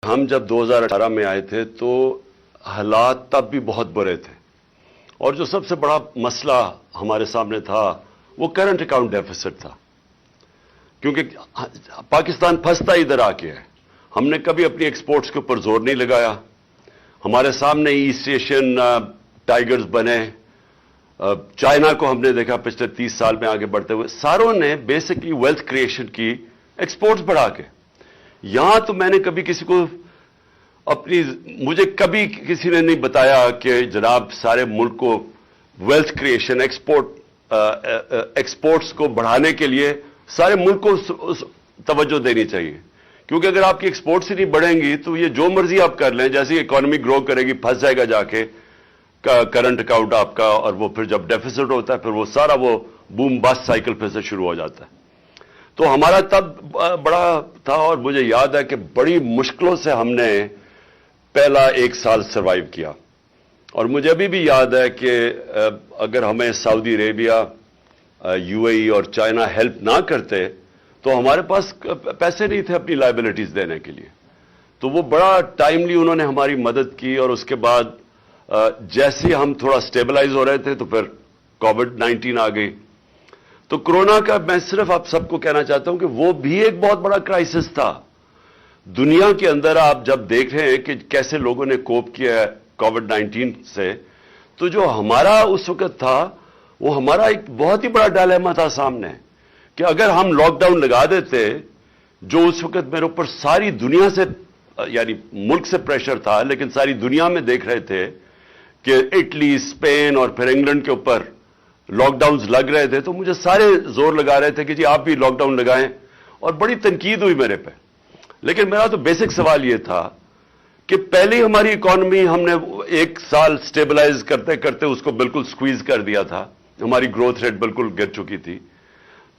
ہم جب 2018 میں آئے تھے تو حالات تب بھی بہت برے تھے، اور جو سب سے بڑا مسئلہ ہمارے سامنے تھا وہ کرنٹ اکاؤنٹ ڈیفیسٹ تھا، کیونکہ پاکستان پھنستا ادھر آ کے ہے۔ ہم نے کبھی اپنی ایکسپورٹس کے اوپر زور نہیں لگایا۔ ہمارے سامنے ایسٹ ایشین ٹائیگرز بنے، چائنا کو ہم نے دیکھا پچھلے 30 سال میں آگے بڑھتے ہوئے، ساروں نے بیسکلی ویلتھ کریشن کی ایکسپورٹس بڑھا کے۔ یہاں تو میں نے کبھی کسی کو مجھے کبھی کسی نے نہیں بتایا کہ جناب سارے ملک کو ویلتھ کریشن ایکسپورٹس کو بڑھانے کے لیے سارے ملک کو توجہ دینی چاہیے، کیونکہ اگر آپ کی ایکسپورٹس ہی نہیں بڑھیں گی تو یہ جو مرضی آپ کر لیں، جیسے اکانومی گرو کرے گی پھنس جائے گا جا کے کرنٹ اکاؤنٹ آپ کا، اور وہ پھر جب ڈیفیسٹ ہوتا ہے پھر وہ سارا وہ بوم بس سائیکل پھر سے شروع ہو جاتا ہے۔ تو ہمارا تب بڑا تھا، اور مجھے یاد ہے کہ بڑی مشکلوں سے ہم نے پہلا 1 سال سروائیو کیا، اور مجھے ابھی بھی یاد ہے کہ اگر ہمیں سعودی عربیہ، یو اے ای اور چائنا ہیلپ نہ کرتے تو ہمارے پاس پیسے نہیں تھے اپنی لائبلٹیز دینے کے لیے۔ تو وہ بڑا ٹائملی انہوں نے ہماری مدد کی، اور اس کے بعد جیسے ہم تھوڑا سٹیبلائز ہو رہے تھے تو پھر کووڈ-19 آ گئی۔ تو کرونا کا میں صرف آپ سب کو کہنا چاہتا ہوں کہ وہ بھی ایک بہت بڑا کرائسس تھا دنیا کے اندر۔ آپ جب دیکھ رہے ہیں کہ کیسے لوگوں نے کوپ کیا ہے کووڈ-19 سے، تو جو ہمارا اس وقت تھا وہ ہمارا ایک بہت ہی بڑا ڈائلیما تھا سامنے، کہ اگر ہم لاک ڈاؤن لگا دیتے، جو اس وقت میرے اوپر ساری دنیا سے، یعنی ملک سے پریشر تھا لیکن ساری دنیا میں دیکھ رہے تھے کہ اٹلی، اسپین اور پھر انگلینڈ کے اوپر لاک ڈاؤنز لگ رہے تھے، تو مجھے سارے زور لگا رہے تھے کہ جی آپ بھی لاک ڈاؤن لگائیں، اور بڑی تنقید ہوئی میرے پہ۔ لیکن میرا تو بیسک سوال یہ تھا کہ پہلے ہماری اکانومی ہم نے 1 سال سٹیبلائز کرتے کرتے اس کو بالکل سکویز کر دیا تھا، ہماری گروتھ ریٹ بالکل گر چکی تھی۔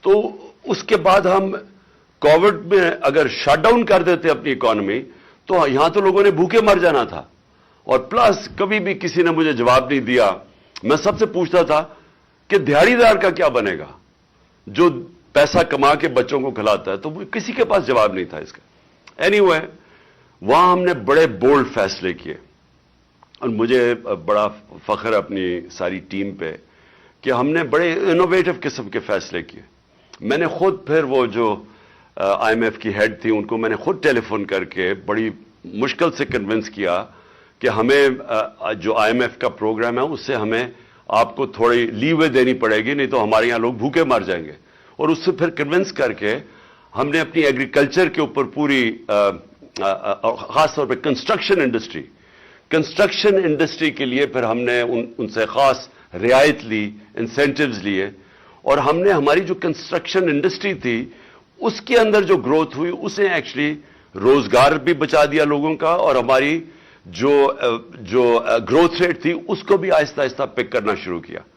تو اس کے بعد ہم کووڈ میں اگر شٹ ڈاؤن کر دیتے اپنی اکانومی تو یہاں تو لوگوں نے بھوکے مر جانا تھا، اور پلس کبھی بھی کسی نے مجھے جواب نہیں دیا۔ میں سب سے پوچھتا تھا کہ دیہڑی دار کا کیا بنے گا جو پیسہ کما کے بچوں کو کھلاتا ہے، تو کسی کے پاس جواب نہیں تھا اس کا۔ اینی وے، وہاں ہم نے بڑے بولڈ فیصلے کیے، اور مجھے بڑا فخر اپنی ساری ٹیم پہ کہ ہم نے بڑے انوویٹو قسم کے فیصلے کیے۔ میں نے خود پھر وہ جو آئی ایم ایف کی ہیڈ تھی ان کو میں نے خود ٹیلی فون کر کے بڑی مشکل سے کنونس کیا کہ ہمیں جو آئی ایم ایف کا پروگرام ہے اس سے ہمیں آپ کو تھوڑی لیوے دینی پڑے گی، نہیں تو ہمارے یہاں لوگ بھوکے مر جائیں گے۔ اور اس سے پھر کنونس کر کے ہم نے اپنی ایگریکلچر کے اوپر پوری خاص طور پہ کنسٹرکشن انڈسٹری کے لیے پھر ہم نے ان سے خاص رعایت لی، انسینٹیوز لیے، اور ہم نے ہماری جو کنسٹرکشن انڈسٹری تھی اس کے اندر جو گروتھ ہوئی اسے ایکچولی روزگار بھی بچا دیا لوگوں کا، اور ہماری جو گروتھ ریٹ تھی اس کو بھی آہستہ آہستہ پک کرنا شروع کیا۔